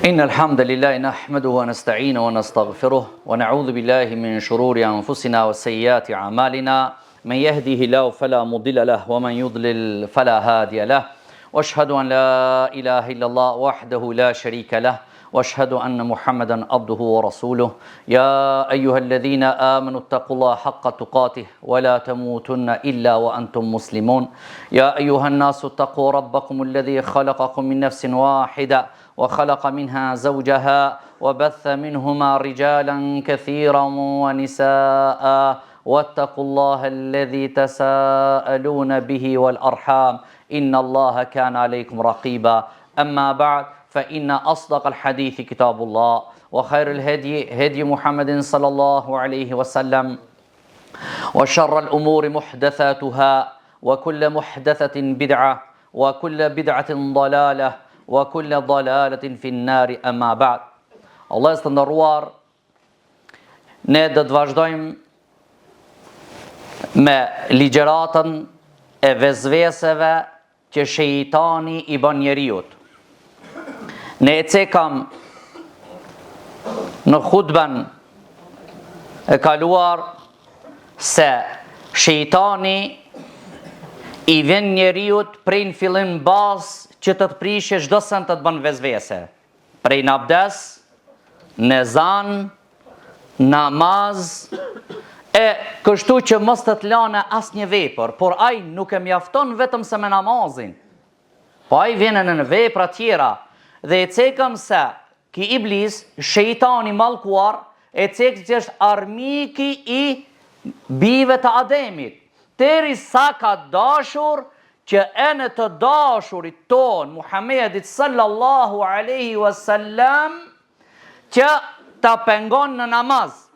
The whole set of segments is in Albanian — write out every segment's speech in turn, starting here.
إن الحمد لله نحمده ونستعينه ونستغفره ونعوذ بالله من شرور أنفسنا وسيئات أعمالنا من يهده الله فلا مضل له ومن يضلل فلا هادي له وأشهد أن لا إله إلا الله وحده لا شريك له وأشهد أن محمدا عبده ورسوله يا أيها الذين آمنوا اتقوا الله حق تقاته ولا تموتن إلا وأنتم مسلمون يا أيها الناس اتقوا ربكم الذي خلقكم من نفس واحدة وخلق منها زوجها وبث منهما رجالا كثيرا ونساء واتقوا الله الذي تساءلون به والأرحام إن الله كان عليكم رقيبا أما بعد فإن أصدق الحديث كتاب الله وخير الهدي هدي محمد صلى الله عليه وسلم وشر الأمور محدثاتها وكل محدثة بدعة وكل بدعة ضلالة وكل ضلالة في النار أما بعد. Allah të nderuar, ne do të vazhdojmë me ligjëratën e vezveseve që shejtani I bën njeriut. Ne e cekam në hutben e kaluar se shejtani I vjen njeriut prej në fillim bazë që të prishë çdo send të bën vezvese. Prej në abdes, në ezan, namaz, e kështu që mos të lane asnjë vepër, por ai nuk e mjafton vetëm se me namazin. Po ai vjen në vepra tjera dhe e cekëm se ki iblis, shejtani mallkuar, e cekë që është armiki I bijve të Ademit, derisa ka dashur që në të dashurit ton Muhammedit sallallahu alaihi wasallam që ta pengon në namaz.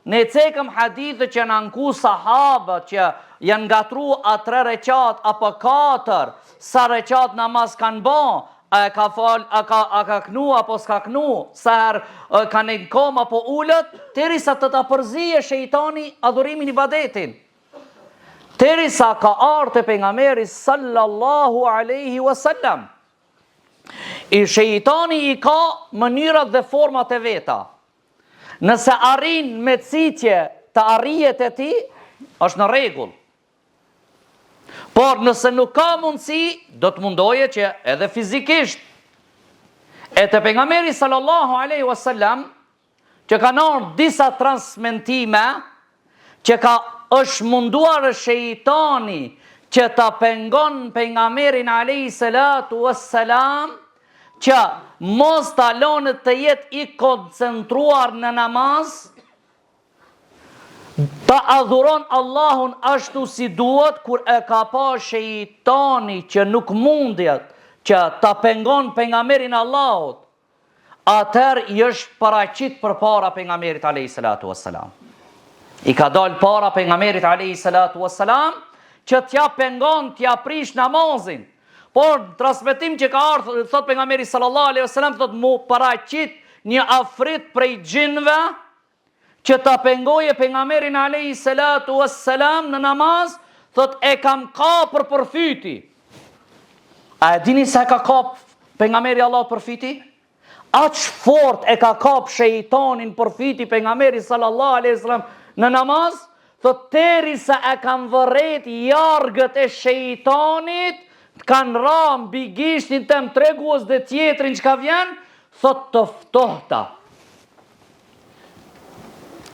Ne cekëm hadithe që në nku sahabët që janë ngatru a 3 reqat apo 4, sa reqat namaz kanë bon, a ka fal, a ka knu apo s'ka knu, sa herë kanë në kom apo ullët, derisa të ta përzije shejtani adhurimin ibadetin. Derisa ka ardhur te pejgamberi sallallahu alaihi wasallam. I shejtani I ka mënyrat dhe format e veta. Nëse arrin me citje të arrijet e tij, është në rregull. Por nëse nuk ka mundësi, do të mundoje që edhe fizikisht. E te pejgamberi sallallahu alaihi wasallam që kanë ardhur disa transmetime që ka është munduar shejtani që ta pengon pejgamberin alayhi salatu wassalam që mos ta lënë të jetë I koncentruar në namaz, ta adhuron Allahun ashtu si duhet. Kur e ka pa shejtani që nuk mundet që ta pengon pejgamberin Allahut, atëherë I është paraqit përpara pejgamberit alayhi salatu wassalam. I ka dal para pejgamberit alayhi salatu wassalam që t'ja pengon, t'ja prish namazin. Por në transmetim që ka ardhur, thot pejgamberi sallallahu alaihi wasallam, thot mu paraqit një afrit prej xhinve që ta pengoje pejgamberin alayhi salatu wassalam në namaz, thot e kam kapur për fyti. A e dini sa ka kap pejgamberi Allah për fyti? Aq fort e ka kap shejtanin për fyti pejgamberi sallallahu alaihi wasallam në namaz, thot derisa e kanë vërret jargët e shejtanit, kanë ra mbi gishtin tem treguos dhe tjetrin që ka vjen, thot të ftohta.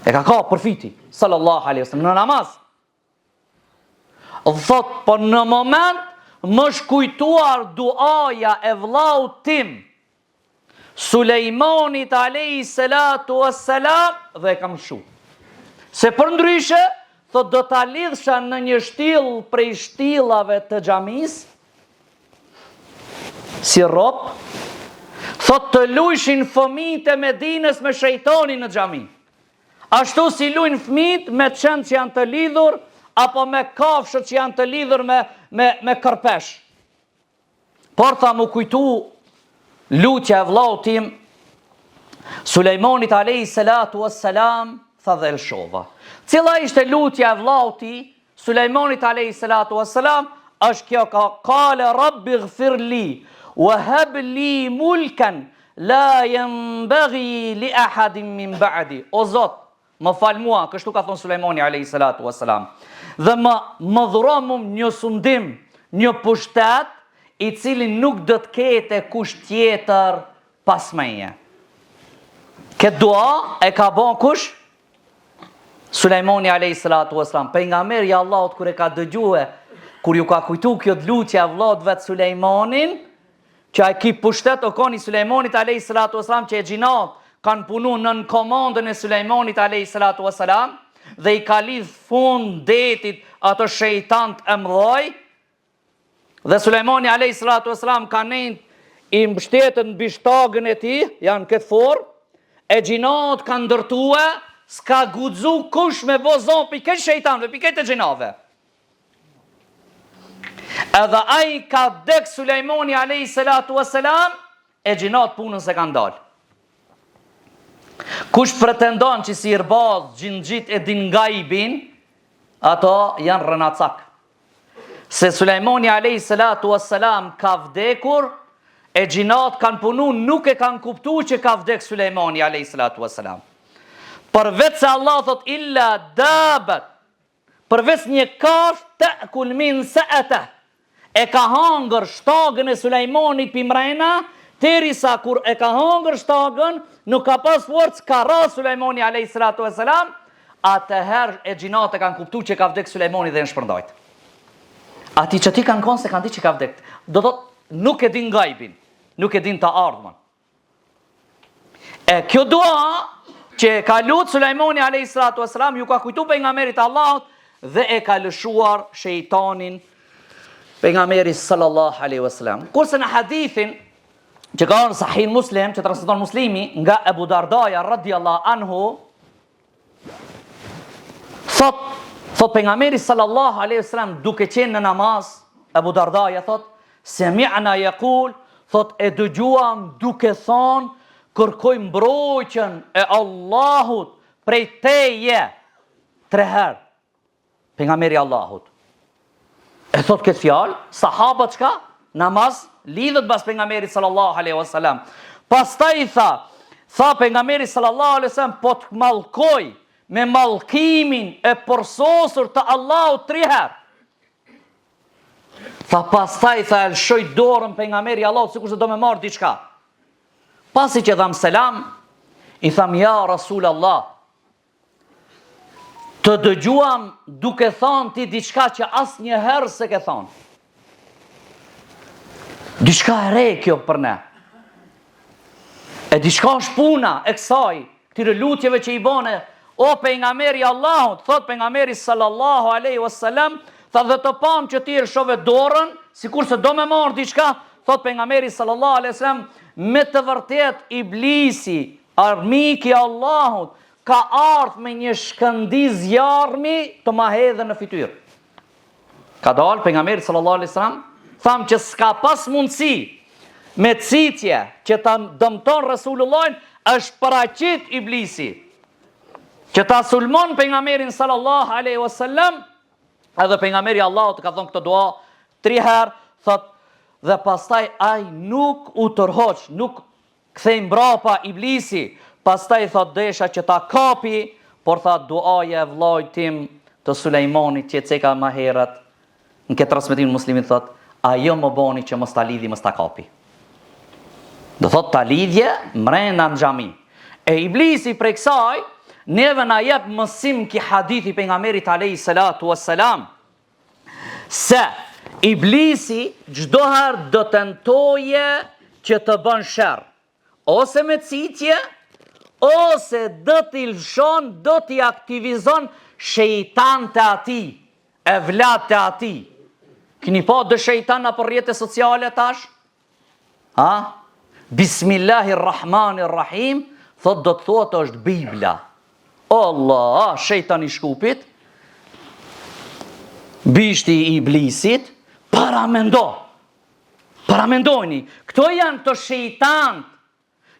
E ka për fiti, sallallahu alaihi wasallam, në namaz. Thot, po në moment më shkujtuar duaja e vllaut tim, Sulejmanit alayhi salatu wassalam, dhe e kam shu. Se për ndryshe, thot do ta lidhsha në një shtill prej shtillave të xhamis, si rob, thot të lujshin fëmijët e Medinës me shejtanin në xhami. Ashtu si lujnë fëmijët me çend që janë të lidhur, apo me kafshët që janë të lidhur me kërpesh. Por tha mu kujtu lutja e vllaut tim, Sulejmanit alayhi salatu wassalam, tha dhe lshova. Cila ishte lutja e vllauti Sulejmanit alayhi salatu wassalam? Është kjo, ka qale rabbi ighfir li wa hab li mulkan la yanbaghi li ahadin min ba'di. O Zot, më fal mua, kështu ka thënë Sulejmani alayhi salatu wassalam. Dhe më dhuro mua një sundim, një pushtet i cili nuk do të ketë kush tjetër pas meje. Këtë dua e ka bën kush? Sulejmani alayhi salatu wassalam. Pejgamberi i Allahut kur e ka dëgjue, kur ju ka kujtu kjo lutje vëllait vet Sulejmanin, që ai ki pushtet o koni Sulejmanit alayhi salatu wassalam, që e xhinat kanë punu nën komandën e Sulejmanit alayhi salatu wassalam, dhe i ka lidh fund detit ato shejtant e mëdhoj, dhe Sulejmani alayhi salatu wassalam ka nejt i mbështetën mbi shtagën e tij, janë këtë formë, e xhinat kanë ndërtue, s'ka guxu kush me vozon për këtë shejtanve, për këtë xhinave. Edhe ai ka dek Sulejmani alayhi salatu wassalam, e xhinat punën se kanë dalë. Kush pretendon që si irbaz xhinxhit e din gajbin, ato janë rënacak. Se Sulejmani alayhi salatu wassalam ka vdekur, e xhinat kanë punu, nuk e kanë kuptu që ka vdek Sulejmani alayhi salatu wassalam. Përveç se Allah thot illa dabat, përveç një kafsh ta'kul min sa'ata, e ka hangër shtagën e Sulejmanit pimrena, derisa kur e ka hangër shtagën, nuk ka pas forcë, ka ra Sulejmani alayhi salatu wassalam, atëherë e xhinat e kanë kuptu që ka vdek Sulejmani dhe në shpërndajt. Ati që ti kanë konë se kanë di që ka vdek. Do thot, nuk e din gajbin, nuk e din të ardhman. E kjo dua që ka lutë Sulejmani alayhi salatu wassalam, ju ka kujtu pejgamberit Allahut dhe e ka lëshuar shejtanin pejgamberit sallallahu alaihi wasallam. Kurse në hadithin që ka në Sahih Muslim, që transmeton Muslimi nga Abu Dardaja radhiyallahu anhu, thot pejgamberi sallallahu alaihi wasallam duke qenë në namaz, Abu Dardaja thot, sami'na yaqul, thot e dëgjuam duke thonë, kërkoj mbrojtjen e Allahut prej teje 3 herë. Pejgamberi Allahut. E thot këtë fjalë, sahabët çka? Namaz lidhet pas pejgamberit sallallahu alaihi wasallam. Pastaj tha pejgamberi sallallahu alaihi wasallam, po të mallkoj me mallkimin e përsosur të Allahut 3 herë. Pastaj e lëshoj dorën pejgamberi Allahut sikur se do me marr diçka. Pasi që dham selam, i tham ja Rasul Allah, të dëgjuam duke thonë ti diçka që asë një herë se ke thonë. Diçka e re kjo për ne. E diçka është puna e kësaj, këtyre lutjeve që i bone, o pejgamberi Allahut, thot pejgamberi sallallahu alaihi wasallam, tha dhe të pam që ti rshove dorën, sikur se do me marrë diçka, thot pejgamberi sallallahu alaihi wasallam, me të vërtet iblisi, armiki Allahut, ka ardhur me një shkëndiz jarmi të ma hedhë në fytyrë. Ka dalë pejgamberi sallallahu alaihi wasallam, tham që s'ka pas mundësi me citje që ta dëmton Resulullahin, është paraqit iblisi që ta sulmon pejgamberin sallallahu alaihi wasallam, edhe pejgamberi Allahut ka thonë këtë dua 3 herë, thot, dhe pastaj ai nuk u tërhoq, nuk kthej mbrapa iblisi, pastaj thot desha që ta kapi, por thot duaja e vllajt tim të Sulejmanit që ceka më herët, në këtë transmetim Muslimit thot, ajo më boni që mos ta lidhi, mos ta kapi. Do thot ta lidhje mrena në xhami. E iblisi prej kësaj neve na jep mësim ki hadithi pejgamberit alayhi salatu wassalam, se iblisi çdo herë do tentoje që të bën sherr, ose me citje, ose do t'i lëshon, do t'i aktivizon shejtan të ati, e vlat të ati. Kini pa dë shejtan apo rrjete sociale tash? Bismillahirrahmanirrahim, thot do të thot është Bibla. Allah, shejtan i shkupit, bishti i iblisit, paramendojni, këto janë të shejtant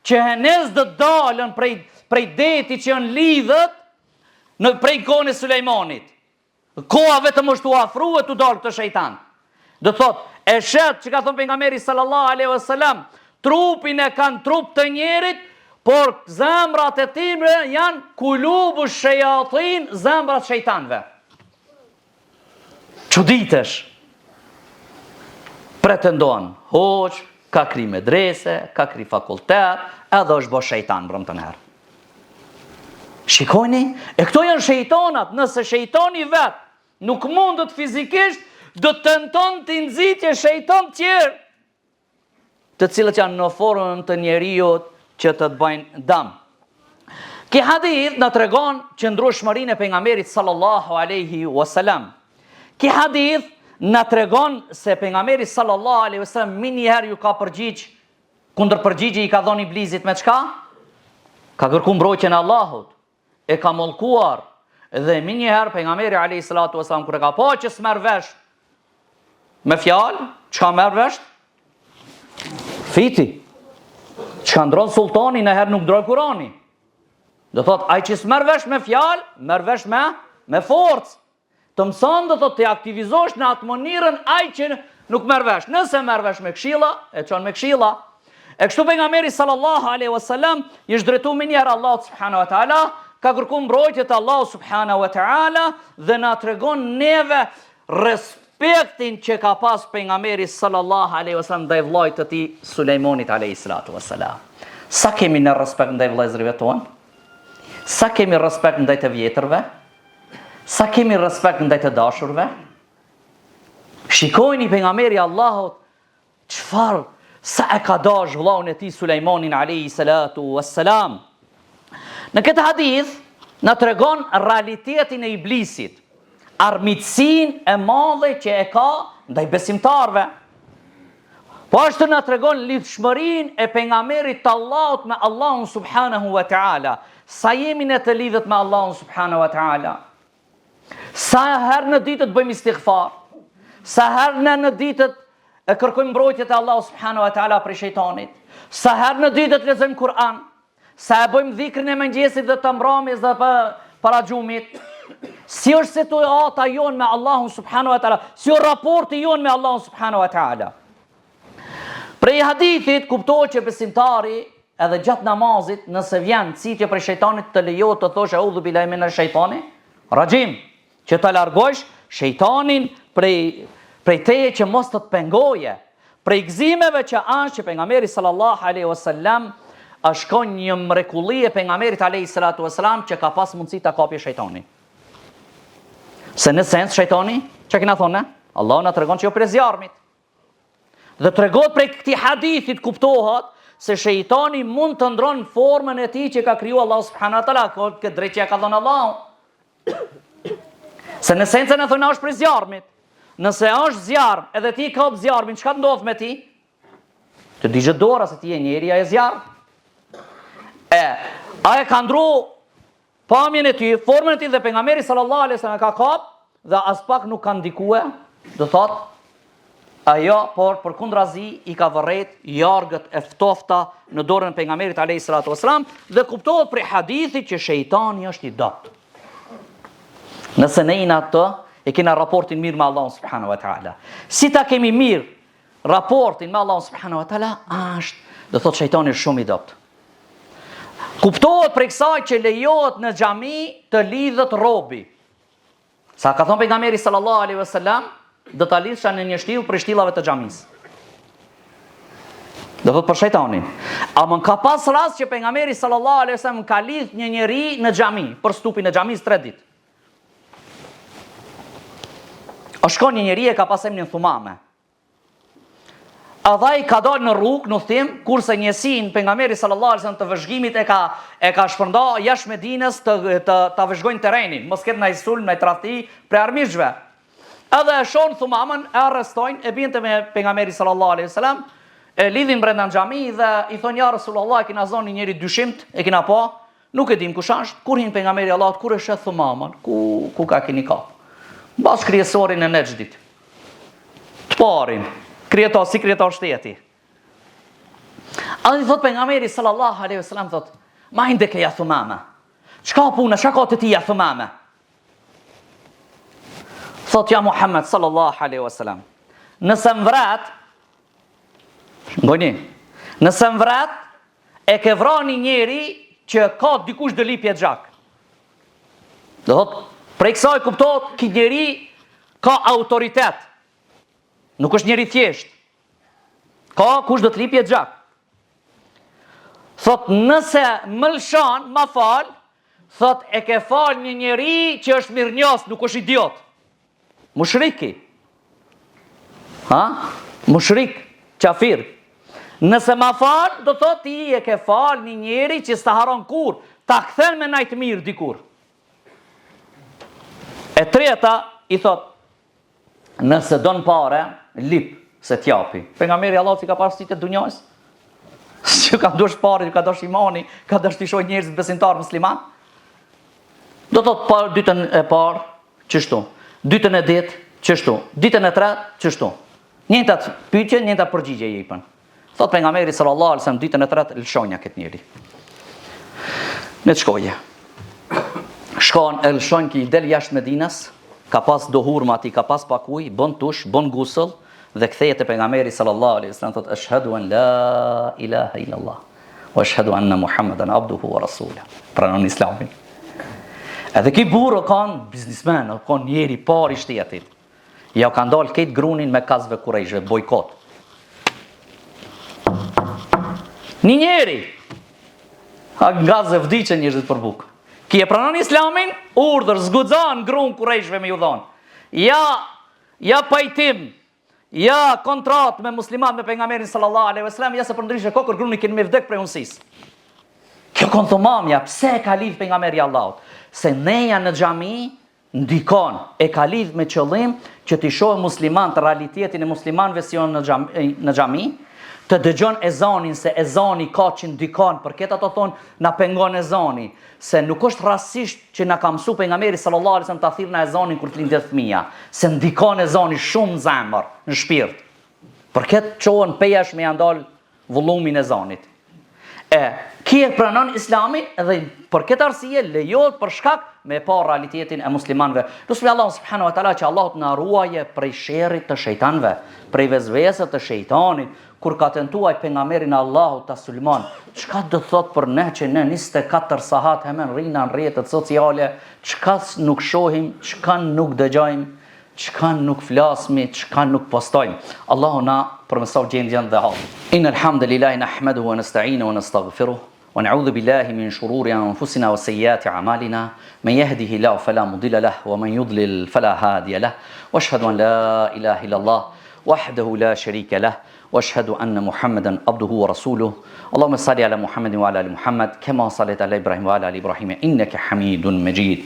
që henez dhe dalën prej deti që janë lidhët prej kone Sulejmanit. Koha vetëm është u afru e të dalë të shejtant. Dhe thot, e shet që ka thonë pejgamberi sallallahu alaihi wasallam, trupin e kanë trup të njerit, por zemrat e tyre janë kulubu shejatin, zemrat shejtanëve. Çuditesh. Pretendon hoq, ka kri medrese, ka kri fakultet, edhe është bo shejtan brëm të nërë. Shikojni, e këto janë shejtanat, nëse shejtani vetë nuk mundët fizikisht, do të tenton të nxitje shejtan tjerë, të cilët janë në formën të njeriut që të bëjnë dëm. Ki hadith në tregon qëndrueshmërinë e pejgamberit sallallahu alaihi wasallam. Ki hadith në tregon se pejgamberi sallallahu alaihi wasallam minjëherë ju ka përgjigj, kundër përgjigje i ka dhënë iblisit me çka? Ka kërkuar mbrojtjen e Allahut, e ka mollkuar, dhe minjëherë pejgamberi alaihi salatu wasallam kur e ka pa që s'merr vesh me fjalë, çka merr vesh? Fiti. Çka ndron sultani nëherë nuk ndron Kurani. Do thot, ai që s'merr vesh me fjalë, merr vesh me forcë. Të mëson do thot të aktivizosh në atë mënyrën ai që nuk merr vesh. Nëse merr vesh me këshilla, e çon me këshilla. E kështu pejgamberi sallallahu alaihi wasallam i është drejtuar me njëherë Allahu subhanahu wa taala, ka kërkuar mbrojtje te Allahu subhanahu wa taala dhe na tregon neve respektin që ka pas pejgamberi sallallahu alaihi wasallam ndaj vllajt të tij Sulejmonit alayhi salatu wassalam. Sa kemi në respekt ndaj vëllezërve tonë? Sa kemi respekt ndaj të vjetërve? Sa kemi respekt ndaj të dashurve? Shikojni pejgamberi Allahut çfarë sa e ka dash vllaun e tij Sulejmonin alayhi salatu wassalam. Në këtë hadith na tregon realitetin e iblisit, armiqsinë e madhe që e ka ndaj besimtarve. Po ashtu na tregon lidhshmërinë e pejgamberit të Allahut me Allahun subhanahu wa taala. Sa jemi ne të lidhët me Allahun subhanahu wa taala? Sa herë në ditë të bëjmë istighfar? Sa herë në ditët e kërkojmë mbrojtje te Allahu subhanahu wa taala prej shejtanit? Sa herë në ditë të lexojmë Kur'an? Sa e bëjmë dhikrin e mëngjesit dhe të mbramis dhe para xhumit? Si është situata jonë me Allahun subhanahu wa taala? Si është raporti jonë me Allahun subhanahu wa taala? Prej hadithit kuptohet që besimtari edhe gjatë namazit, nëse vjen citje prej shejtanit, të lejohet të thosh a'udhu billahi minash shaitani rajim, që të largosh shejtanin prej teje që mos të pengoje, prej gëzimeve që që pejgamberi sallallahu alaihi wasallam është një mrekulli e pejgamberit alayhi salatu wasalam që ka pas mundësi ta kapje shejtanin. Se në sens shejtani, çka kena thonë? Allahu na tregon që jo prej zjarmit. Dhe tregon prej këtij hadithit kuptohet se shejtani mund të ndron formën e tij që ka krijuar Allahu subhanahu wa taala, këtë drejtje ka dhënë Allahu. Se në esencën e thonë është prej zjarmit. Nëse është zjarm, edhe ti ka zjarmin, çka ndodh me ti? Të digje dora se ti je njeri, a e zjarm. A e ka ndru pamjen e ty, formën e ty dhe pejgamberi sallallahu alaihi wasallam ka kap dhe as pak nuk ka ndikue, do thot ajo, por përkundrazi i ka vërret jargët e ftofta në dorën e pejgamberit alayhi salatu wasalam dhe kuptohet prej hadithit që shejtani është i dot. Nëse ne jena atë, e kena raportin mirë me Allahun subhanahu wa taala. Si ta kemi mirë raportin me Allahun subhanahu wa taala, është, do thot shejtani është shumë i dot. Kuptohet prej kësaj që lejohet në xhami të lidhet robi. Sa ka thënë pejgamberi sallallahu alaihi wasallam, do ta lidhsha në një shtill për shtillave të xhamisë. Do thot për shejtanin. A mund ka pas rast që pejgamberi sallallahu alaihi wasallam ka lidh një njeri në xhami, për stupin e xhamisë 3 ditë. O shkon një njeri e ka pas emrin Thumame. A dha i ka dalë në rrugë, në udhtim, kurse njësin pejgamberi sallallahu alaihi wasallam të vëzhgimit e ka shpërnda jashtë Medinës të vëzhgojnë terrenin, mos ketë ndaj sulm, ndaj tradhti prej armiqve. Edhe e shon Thumamen, e arrestojnë, e binte me pejgamberi sallallahu alaihi wasallam, e lidhin brenda në xhami dhe i thonë ja Rasulullah, e kena zonë një njeri dyshimt, e kena pa, nuk e dim kush është, kur hin pejgamberi Allahut, kur e shet Thumamen, ku ka keni kap. Mbas krijesorin e Nexhdit. Të parin, si krijetar shteti. A i thot pejgamberi sallallahu alaihi wasallam thot, ma indeke ja Thumama. Çka puna, çka ka të ti ja Thumama? Thot ja Muhammed sallallahu alaihi wasallam. Nëse më vret, ngoni, Nëse më vret, e ke vra një njeri që ka dikush dëlipje xhak. Do thot, prej kësaj kuptohet ky njeri ka autoritet. Nuk është njeri thjesht. Ka kush do të lipje xhak. Thot, nëse më lëshon, ma fal, thot, e ke fal një njeri që është mirënjohës, nuk është idiot. Mushriki. Mushrik, qafir. Nëse ma fal, do thot, ti e ke fal një njeri që s'ta haron kur, ta kthen me najtë mirë dikur. E treta, i thot, nëse don pare, lip se t'japi. Pejgamberi Allah si ka pas të dunjës, që ka dosh pare, që ka dosh imani, ka dosh t'i shoj njerëzit besimtar musliman. Do thot par ditën e parë, qështu, ditën e ditë, qështu, ditën e tretë, qështu. Njëntat pyetje, njëntat përgjigje jepën. Thot pejgamberi sallallahu alaihi wasallam, ditën e tretë lëshonja këtë njeri. Ne të shkoje. Shkon e lëshon që i del jashtë Medinës, ka pas do hurma ati, ka pas pakuj, bën tush, bën gusëll, dhe kthehet te pejgamberi sallallahu alaihi wasallam, thot ashhadu an la ilaha illallah wa ashhadu anna Muhammadan abduhu wa rasuluhu. Pranon Islamin. Edhe ki burë kanë biznismen, kanë njeri par i shtetit. Ja kanë dalë këtë grunin me kazve kurejshve, bojkot. Një njeri, nga zë vdiqe njërëzit për bukë. Ki e pranon Islamin, urdhër, zgudzan grunë kurejshve me ju dhonë. Ja pajtim, ja kontrat me muslimat me pejgamberin sallallahu alaihi wasallam, ja se për ndryshe kokër gruni kënë me vdek prej unësis. Kjo konë thomamja, pse e ka lidh pejgamberi Allahut? Se neja në xhami ndikon, e ka lidh me qëllim që t'i shohë musliman të realitetin e muslimanëve si janë në xhami, të dëgjon ezanin, se ezani ka që ndikon, për këtë ato thonë na pengon ezani, se nuk është rasisht që na ka mësu pejgamberi sallallahu alaihi wasallam ta thirrna ezanin kur të lindet fëmia, se ndikon ezani shumë në zemër, në shpirt. Për këtë çohen pejash me andal vollumin e ezanit. Ki e pranon Islamin dhe për këtë arsye lejohet për shkak me pa realitetin e muslimanëve. Lutem Allah subhanahu wa taala që Allah të na ruaje prej sherrit të shejtanëve, prej vezvesës të shejtanit, kur ka tentuar pejgamberin Allahut ta sulmon. Çka do thot për ne që ne 24 sahat hemen rrina në rrjetet sociale, çka nuk shohim, çka nuk dëgjojmë, çka nuk flasmi, çka nuk postojmë. Allahu na përmësov gjendjen dhe hall. Innal hamdalillahi nahmaduhu wa nasta'inuhu wa nastaghfiruh wa na'udhu billahi min shururi anfusina wa sayyiati a'malina. Man yahdihillahu fala mudilla lahu wa man yudlil fala hadiya lahu. Wa ashhadu an la ilaha illallah wahdahu la sharika lahu. واشهد ان محمدا عبده ورسوله اللهم صل على محمد وعلى ال محمد كما صليت على ابراهيم وعلى ال ابراهيم انك حميد مجيد.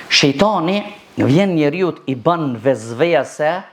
Shejtani vjen njeriu i bën vezvese